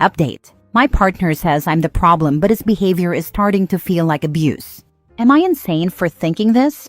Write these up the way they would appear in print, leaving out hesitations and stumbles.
Update. My partner says I'm the problem, but his behavior is starting to feel like abuse. Am I insane for thinking this?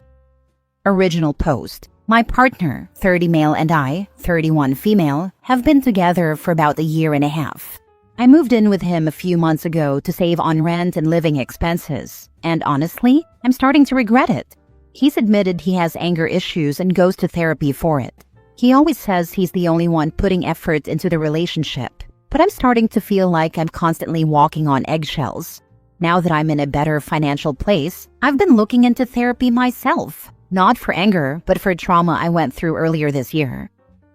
Original post. My partner, 30 male, and I, 31 female, have been together for about a year and a half. I moved in with him a few months ago to save on rent and living expenses, and honestly, I'm starting to regret it. He's admitted he has anger issues and goes to therapy for it. He always says he's the only one putting effort into the relationship, but I'm starting to feel like I'm constantly walking on eggshells. Now that I'm in a better financial place, I've been looking into therapy myself, not for anger, but for trauma I went through earlier this year.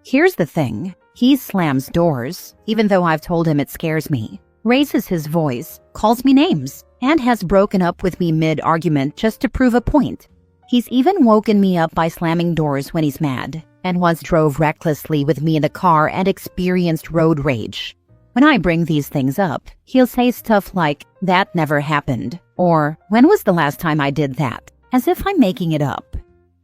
Here's the thing. He slams doors, even though I've told him it scares me, raises his voice, calls me names, and has broken up with me mid-argument just to prove a point. He's even woken me up by slamming doors when he's mad, and once drove recklessly with me in the car and experienced road rage. When I bring these things up, he'll say stuff like, "That never happened," or "When was the last time I did that?" as if I'm making it up.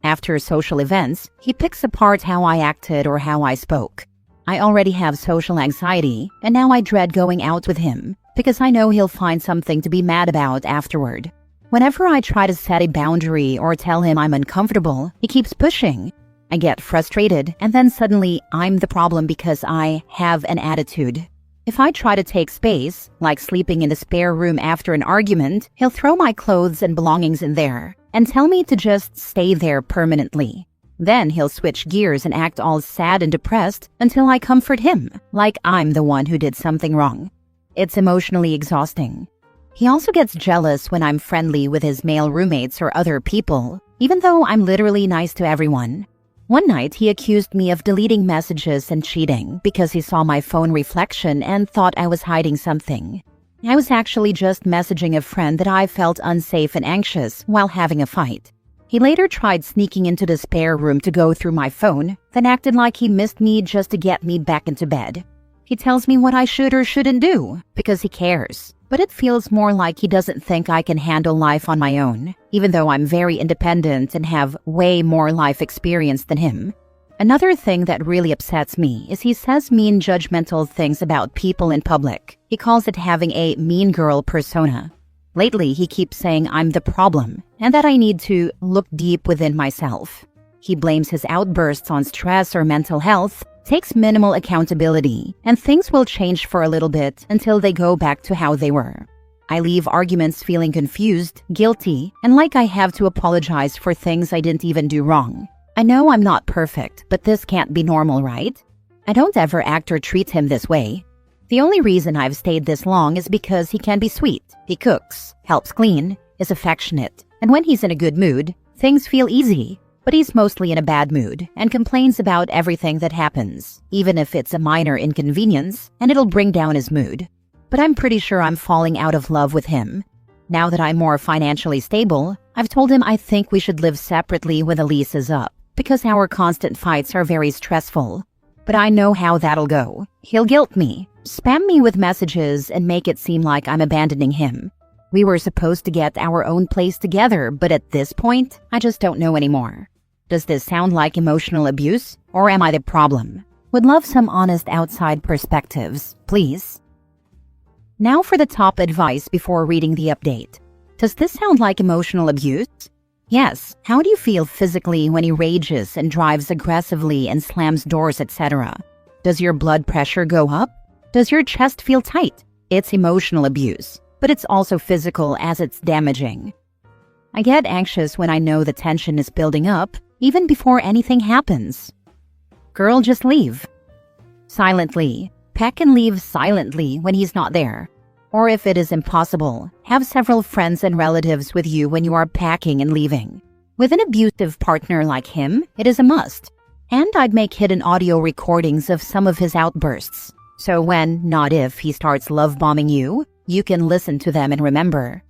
After social events, he picks apart how I acted or how I spoke. I already have social anxiety, and now I dread going out with him, because I know he'll find something to be mad about afterward. Whenever I try to set a boundary or tell him I'm uncomfortable, he keeps pushing. I get frustrated, and then suddenly I'm the problem because I have an attitude. If I try to take space, like sleeping in the spare room after an argument, he'll throw my clothes and belongings in there and tell me to just stay there permanently. Then he'll switch gears and act all sad and depressed until I comfort him, like I'm the one who did something wrong. It's emotionally exhausting. He also gets jealous when I'm friendly with his male roommates or other people, even though I'm literally nice to everyone. One night, he accused me of deleting messages and cheating because he saw my phone reflection and thought I was hiding something. I was actually just messaging a friend that I felt unsafe and anxious while having a fight. He later tried sneaking into the spare room to go through my phone, then acted like he missed me just to get me back into bed. He tells me what I should or shouldn't do because he cares. But it feels more like he doesn't think I can handle life on my own, even though I'm very independent and have way more life experience than him. Another thing that really upsets me is he says mean, judgmental things about people in public. He calls it having a mean girl persona. Lately, he keeps saying I'm the problem and that I need to look deep within myself. He blames his outbursts on stress or mental health, takes minimal accountability, and things will change for a little bit until they go back to how they were. I leave arguments feeling confused, guilty, and like I have to apologize for things I didn't even do wrong. I know I'm not perfect, but this can't be normal, right? I don't ever act or treat him this way. The only reason I've stayed this long is because he can be sweet, he cooks, helps clean, is affectionate, and when he's in a good mood, things feel easy. But he's mostly in a bad mood and complains about everything that happens, even if it's a minor inconvenience, and it'll bring down his mood. But I'm pretty sure I'm falling out of love with him. Now that I'm more financially stable, I've told him I think we should live separately when the lease is up, because our constant fights are very stressful. But I know how that'll go. He'll guilt me, spam me with messages, and make it seem like I'm abandoning him. We were supposed to get our own place together, but at this point, I just don't know anymore. Does this sound like emotional abuse, or am I the problem? Would love some honest outside perspectives, please. Now for the top advice before reading the update. Does this sound like emotional abuse? Yes. How do you feel physically when he rages and drives aggressively and slams doors, etc.? Does your blood pressure go up? Does your chest feel tight? It's emotional abuse, but it's also physical as it's damaging. I get anxious when I know the tension is building up, even before anything happens. Girl, just leave. Silently. Pack and leave silently when he's not there. Or if it is impossible, have several friends and relatives with you when you are packing and leaving. With an abusive partner like him, it is a must. And I'd make hidden audio recordings of some of his outbursts. So when, not if, he starts love-bombing you, you can listen to them and remember.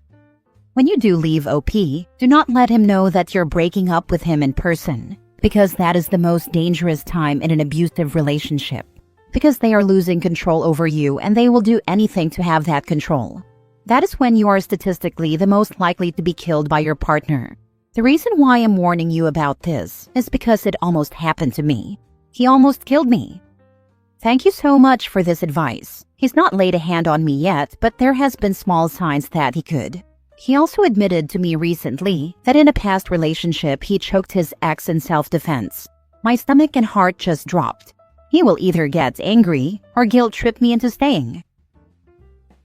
When you do leave OP, do not let him know that you're breaking up with him in person, because that is the most dangerous time in an abusive relationship. Because they are losing control over you and they will do anything to have that control. That is when you are statistically the most likely to be killed by your partner. The reason why I'm warning you about this is because it almost happened to me. He almost killed me. Thank you so much for this advice. He's not laid a hand on me yet, but there has been small signs that he could. He also admitted to me recently that in a past relationship he choked his ex in self-defense. My stomach and heart just dropped. He will either get angry or guilt trip me into staying.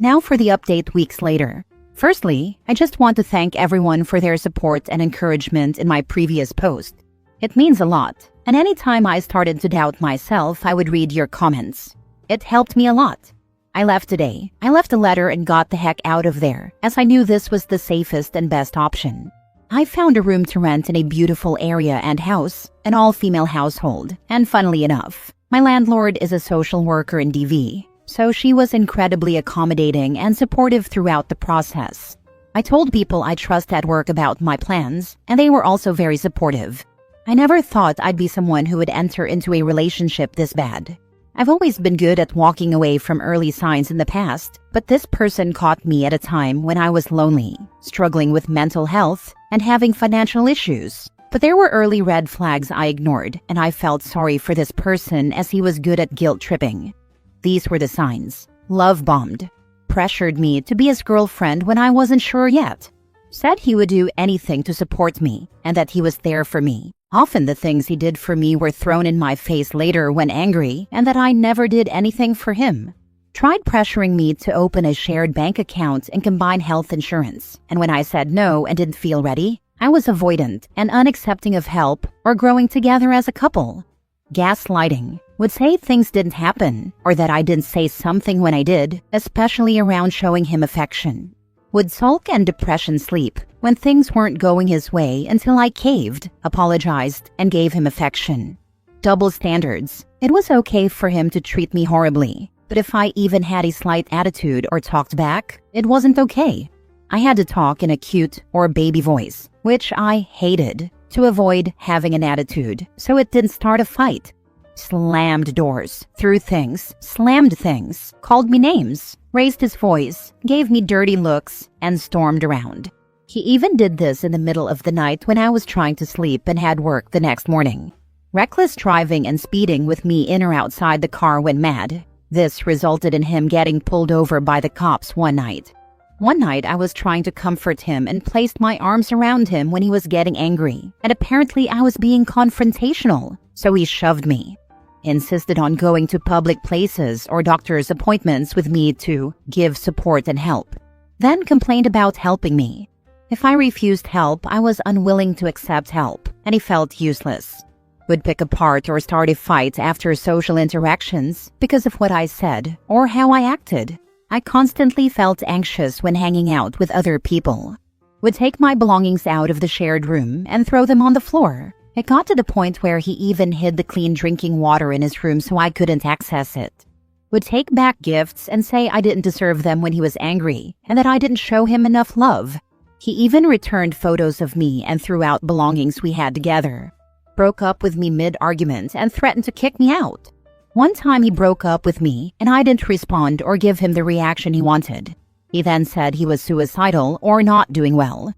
Now for the update weeks later. Firstly, I just want to thank everyone for their support and encouragement in my previous post. It means a lot, and anytime I started to doubt myself, I would read your comments. It helped me a lot. I left today. I left a letter and got the heck out of there, as I knew this was the safest and best option. I found a room to rent in a beautiful area and house, an all-female household, and funnily enough, my landlord is a social worker in DV, so she was incredibly accommodating and supportive throughout the process. I told people I trust at work about my plans, and they were also very supportive. I never thought I'd be someone who would enter into a relationship this bad. I've always been good at walking away from early signs in the past, but this person caught me at a time when I was lonely, struggling with mental health, and having financial issues. But there were early red flags I ignored, and I felt sorry for this person as he was good at guilt tripping. These were the signs. Love bombed. Pressured me to be his girlfriend when I wasn't sure yet. Said he would do anything to support me, and that he was there for me. Often the things he did for me were thrown in my face later when angry, and that I never did anything for him. Tried pressuring me to open a shared bank account and combine health insurance, and when I said no and didn't feel ready, I was avoidant and unaccepting of help or growing together as a couple. Gaslighting. Would say things didn't happen, or that I didn't say something when I did, especially around showing him affection. Would sulk and depression sleep when things weren't going his way until I caved, apologized, and gave him affection. Double standards. It was okay for him to treat me horribly, but if I even had a slight attitude or talked back, it wasn't okay. I had to talk in a cute or baby voice, which I hated, to avoid having an attitude, so it didn't start a fight. Slammed doors, threw things, slammed things, called me names, raised his voice, gave me dirty looks, and stormed around. He even did this in the middle of the night when I was trying to sleep and had work the next morning. Reckless driving and speeding with me in or outside the car when mad. This resulted in him getting pulled over by the cops one night. One night I was trying to comfort him and placed my arms around him when he was getting angry, and apparently I was being confrontational, so he shoved me. Insisted on going to public places or doctor's appointments with me to give support and help. Then complained about helping me. If I refused help, I was unwilling to accept help, and he felt useless. Would pick apart or start a fight after social interactions because of what I said or how I acted. I constantly felt anxious when hanging out with other people. Would take my belongings out of the shared room and throw them on the floor. It got to the point where he even hid the clean drinking water in his room so I couldn't access it. Would take back gifts and say I didn't deserve them when he was angry and that I didn't show him enough love. He even returned photos of me and threw out belongings we had together. Broke up with me mid-argument and threatened to kick me out. One time he broke up with me and I didn't respond or give him the reaction he wanted. He then said he was suicidal or not doing well.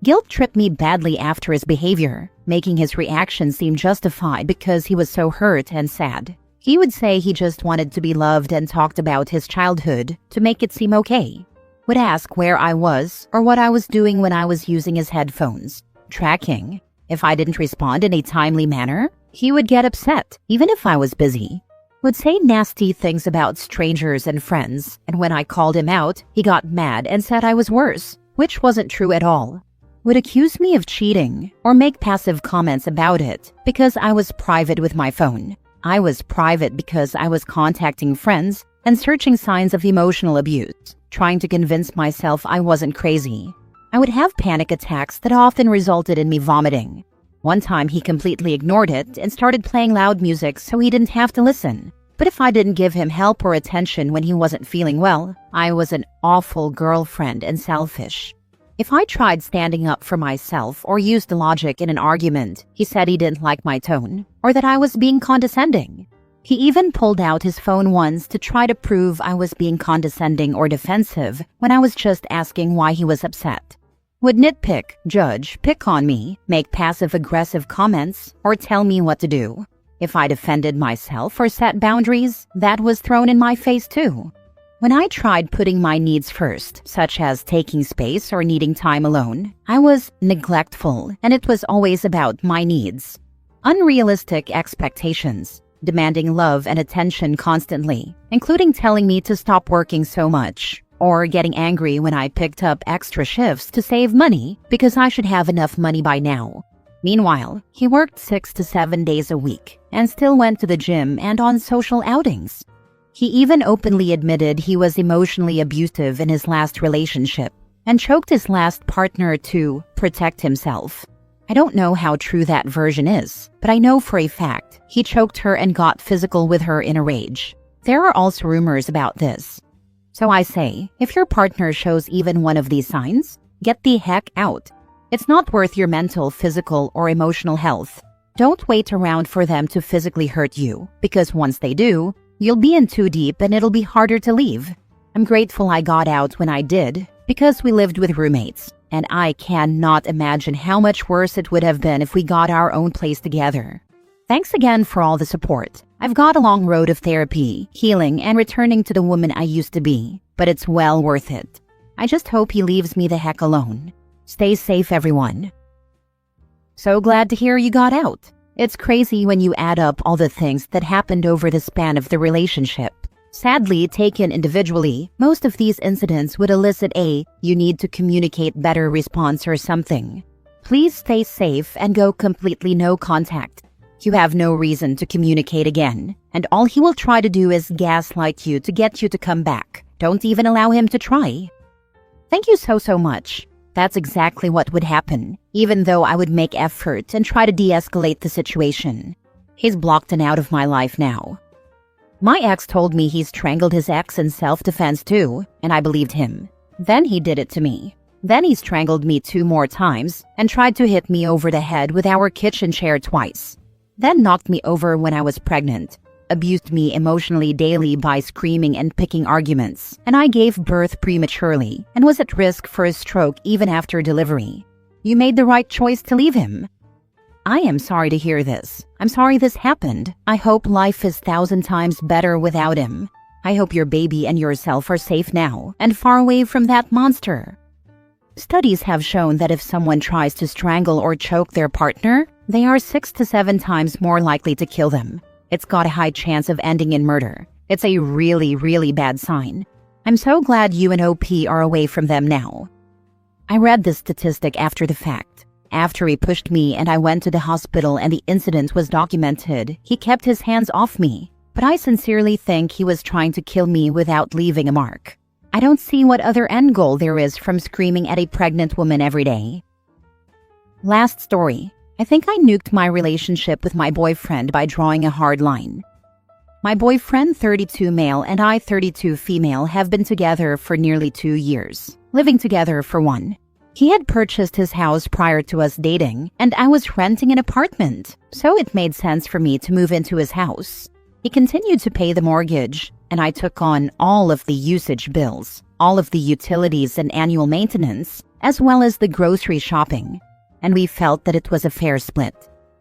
Guilt tripped me badly after his behavior, making his reaction seem justified because he was so hurt and sad. He would say he just wanted to be loved and talked about his childhood to make it seem okay. Would ask where I was or what I was doing when I was using his headphones. Tracking. If I didn't respond in a timely manner, he would get upset, even if I was busy. Would say nasty things about strangers and friends, and when I called him out, he got mad and said I was worse, which wasn't true at all. Would accuse me of cheating or make passive comments about it because I was private with my phone. I was private because I was contacting friends and searching signs of emotional abuse, trying to convince myself I wasn't crazy. I would have panic attacks that often resulted in me vomiting. One time he completely ignored it and started playing loud music so he didn't have to listen. But if I didn't give him help or attention when he wasn't feeling well, I was an awful girlfriend and selfish. If I tried standing up for myself or used logic in an argument, he said he didn't like my tone or that I was being condescending. He even pulled out his phone once to try to prove I was being condescending or defensive when I was just asking why he was upset. Would nitpick, judge, pick on me, make passive-aggressive comments, or tell me what to do. If I defended myself or set boundaries, that was thrown in my face too. When I tried putting my needs first, such as taking space or needing time alone, I was neglectful, and it was always about my needs. Unrealistic expectations, demanding love and attention constantly, including telling me to stop working so much, or getting angry when I picked up extra shifts to save money because I should have enough money by now. Meanwhile, he worked 6 to 7 days a week and still went to the gym and on social outings. He even openly admitted he was emotionally abusive in his last relationship and choked his last partner to protect himself. I don't know how true that version is, but I know for a fact he choked her and got physical with her in a rage. There are also rumors about this. So I say, if your partner shows even one of these signs, get the heck out. It's not worth your mental, physical, or emotional health. Don't wait around for them to physically hurt you, because once they do, you'll be in too deep and it'll be harder to leave. I'm grateful I got out when I did, because we lived with roommates, and I cannot imagine how much worse it would have been if we got our own place together. Thanks again for all the support. I've got a long road of therapy, healing, and returning to the woman I used to be, but it's well worth it. I just hope he leaves me the heck alone. Stay safe, everyone. So glad to hear you got out. It's crazy when you add up all the things that happened over the span of the relationship. Sadly, taken individually, most of these incidents would elicit a "you need to communicate better" response or something. Please stay safe and go completely no contact. You have no reason to communicate again, and all he will try to do is gaslight you to get you to come back. Don't even allow him to try. Thank you so much. That's exactly what would happen, even though I would make effort and try to de-escalate the situation. He's blocked and out of my life now. My ex told me he strangled his ex in self-defense too, and I believed him. Then he did it to me. Then he strangled me 2 more times and tried to hit me over the head with our kitchen chair twice. Then knocked me over when I was pregnant, abused me emotionally daily by screaming and picking arguments, and I gave birth prematurely and was at risk for a stroke even after delivery. You made the right choice to leave him. I am sorry to hear this. I'm sorry this happened. I hope life is 1,000 times better without him. I hope your baby and yourself are safe now and far away from that monster. Studies have shown that if someone tries to strangle or choke their partner, they are 6 to 7 times more likely to kill them. It's got a high chance of ending in murder. It's a really bad sign. I'm so glad you and OP are away from them now. I read this statistic after the fact. After he pushed me and I went to the hospital and the incident was documented, he kept his hands off me. But I sincerely think he was trying to kill me without leaving a mark. I don't see what other end goal there is from screaming at a pregnant woman every day. Last story. I think I nuked my relationship with my boyfriend by drawing a hard line. My boyfriend, 32 male, and I, 32 female, have been together for nearly 2 years, living together for 1. He had purchased his house prior to us dating, and I was renting an apartment, so it made sense for me to move into his house. He continued to pay the mortgage, and I took on all of the usage bills, all of the utilities and annual maintenance, as well as the grocery shopping. And we felt that it was a fair split.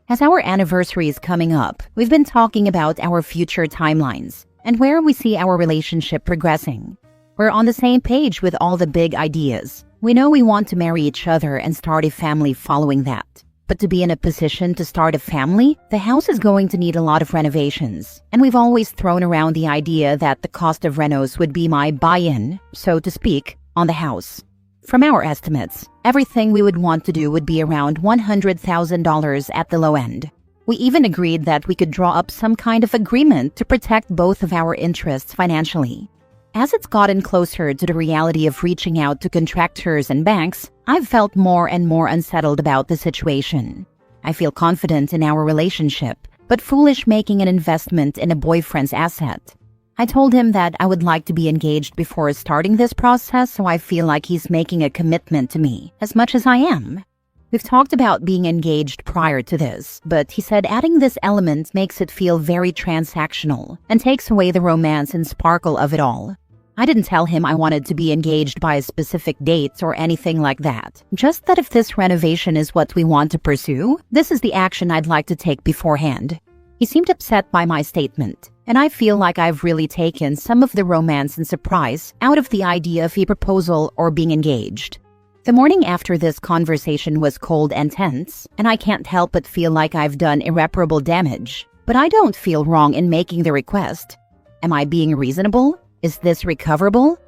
As our anniversary is coming up, we've been talking about our future timelines and where we see our relationship progressing. We're on the same page with all the big ideas. We know we want to marry each other and start a family following that. But to be in a position to start a family, the house is going to need a lot of renovations. And we've always thrown around the idea that the cost of renos would be my buy-in, so to speak, on the house. From our estimates, everything we would want to do would be around $100,000 at the low end. We even agreed that we could draw up some kind of agreement to protect both of our interests financially. As it's gotten closer to the reality of reaching out to contractors and banks, I've felt more and more unsettled about the situation. I feel confident in our relationship, but foolish making an investment in a boyfriend's asset. I told him that I would like to be engaged before starting this process, so I feel like he's making a commitment to me as much as I am. We've talked about being engaged prior to this, but he said adding this element makes it feel very transactional and takes away the romance and sparkle of it all. I didn't tell him I wanted to be engaged by a specific date or anything like that, just that if this renovation is what we want to pursue, this is the action I'd like to take beforehand. He seemed upset by my statement, and I feel like I've really taken some of the romance and surprise out of the idea of a proposal or being engaged. The morning after this conversation was cold and tense, and I can't help but feel like I've done irreparable damage. But I don't feel wrong in making the request. Am I being reasonable? Is this recoverable?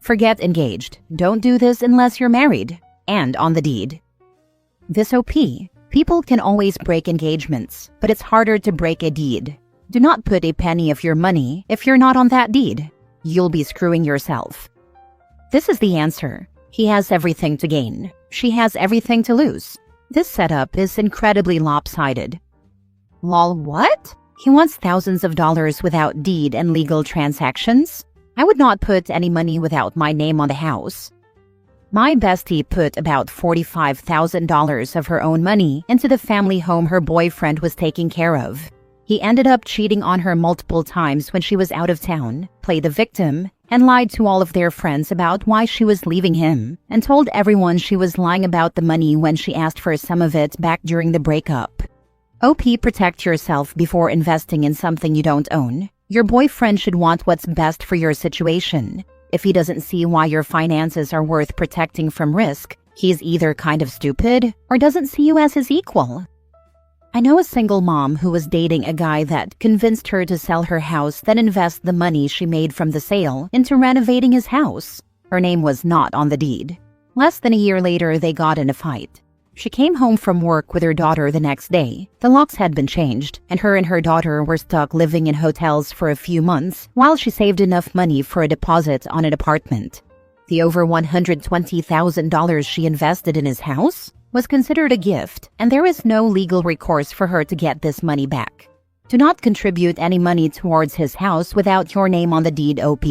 Forget engaged. Don't do this unless you're married and on the deed. This OP. People can always break engagements, but it's harder to break a deed. Do not put a penny of your money if you're not on that deed. You'll be screwing yourself. This is the answer. He has everything to gain. She has everything to lose. This setup is incredibly lopsided. Lol, what? He wants thousands of dollars without deed and legal transactions? I would not put any money without my name on the house. My bestie put about $45,000 of her own money into the family home her boyfriend was taking care of. He ended up cheating on her multiple times when she was out of town, played the victim, and lied to all of their friends about why she was leaving him, and told everyone she was lying about the money when she asked for some of it back during the breakup. OP, protect yourself before investing in something you don't own. Your boyfriend should want what's best for your situation. If he doesn't see why your finances are worth protecting from risk, he's either kind of stupid or doesn't see you as his equal. I know a single mom who was dating a guy that convinced her to sell her house, then invest the money she made from the sale into renovating his house. Her name was not on the deed. Less than a year later, they got in a fight. She came home from work with her daughter the next day. The locks had been changed, and her daughter were stuck living in hotels for a few months while she saved enough money for a deposit on an apartment. The over $120,000 she invested in his house was considered a gift, and there is no legal recourse for her to get this money back. Do not contribute any money towards his house without your name on the deed, OP.